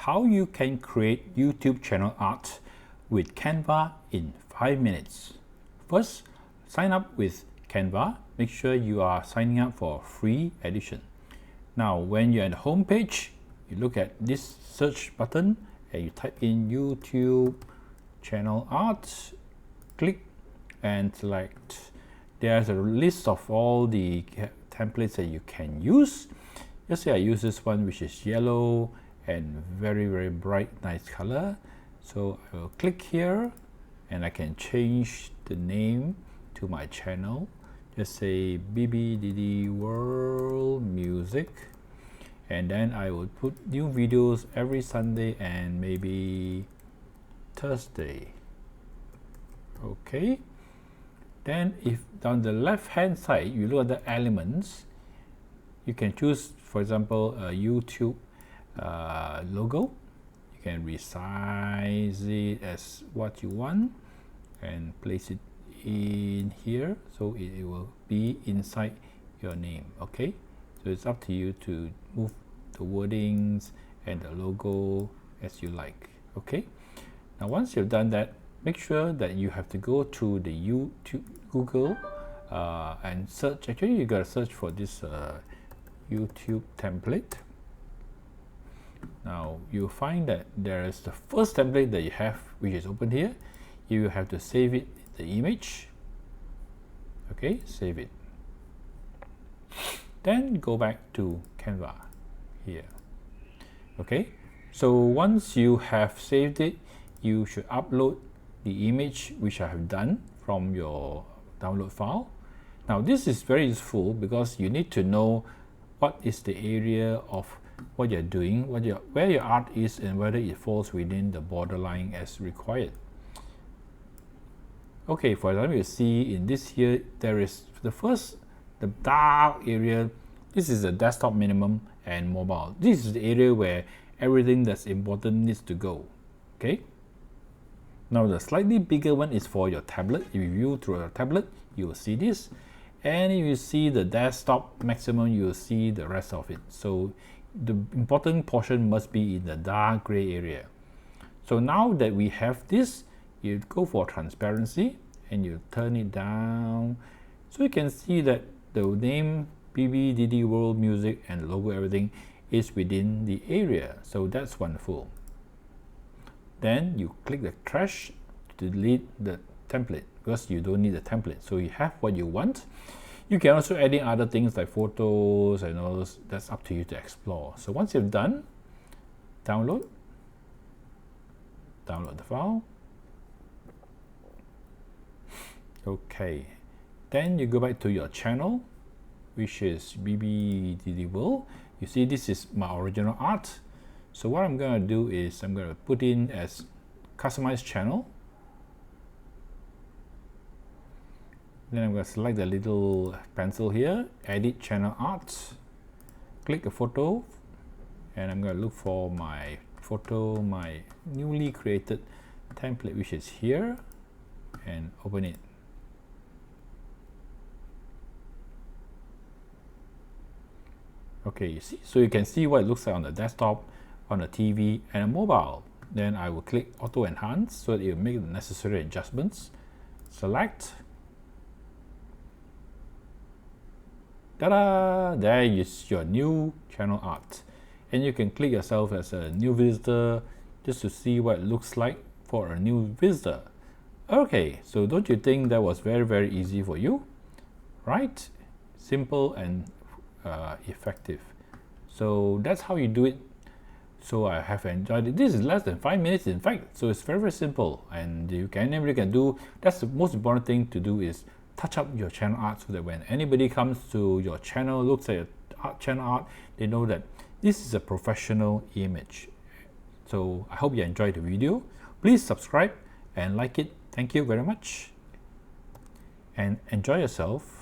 how you can create YouTube channel art with Canva in 5 minutes. First, sign up with Canva. Make sure you are signing up for a free edition. Now, when you're at the home page, you look at this search button and you type in YouTube channel art, click and select. There's a list of all the templates that you can use. Just say I use this one, which is yellow and very bright, nice color. So I will click here and I can change the name to my channel. Just say BBDD World Music, and then I will put new videos every Sunday and maybe Thursday. Okay, then if down the left hand side you look at the elements, you can choose, for example, a YouTube logo. You can resize it as what you want and place it in here, so it will be inside your name. Okay, so it's up to you to move the wordings and the logo as you like. Okay, now once you've done that, make sure that you have to go to the YouTube Google and search. Actually, you gotta search for this YouTube template. Now you'll find that there is the first template that you have, which is open here. You have to save it, the image. Okay, save it. Then go back to Canva here. Okay, so once you have saved it, you should upload the image which I have done from your download file. Now this is very useful because you need to know what is the area of what you're doing, where your art is, and whether it falls within the borderline as required. Okay, for example, you see in this here, there is the dark area. This is the desktop minimum and mobile. This is the area where everything that's important needs to go. Okay. Now the slightly bigger one is for your tablet. If you view through a tablet, you will see this. And if you see the desktop maximum, you will see the rest of it. So the important portion must be in the dark gray area. So now that we have this, you go for transparency and you turn it down. So you can see that the name BBDD World Music and logo, everything is within the area. So that's wonderful. Then you click the trash to delete the template because you don't need the template. So you have what you want. You can also add in other things like photos and all those. That's up to you to explore. So once you've done, download the file. Okay, then you go back to your channel, which is BBDD World. You see this is my original art. So what I'm going to do is I'm going to put in as customized channel. Then I'm going to select the little pencil here, edit channel art, click a photo, and I'm going to look for my photo, my newly created template, which is here, and open it. Okay, you see, so you can see what it looks like on the desktop, on the TV, and a mobile. Then I will click auto enhance so that it will make the necessary adjustments. Select. Ta-da! There is your new channel art. And you can click yourself as a new visitor just to see what it looks like for a new visitor. Okay, so don't you think that was very easy for you? Right? Simple and effective. So that's how you do it. So I have enjoyed it. This is less than 5 minutes, in fact, so it's very simple, and anybody can do. That's the most important thing to do, is touch up your channel art so that when anybody comes to your channel, looks at your channel art, they know that this is a professional image. So I hope you enjoyed the video. Please subscribe and like it. Thank you very much and enjoy yourself.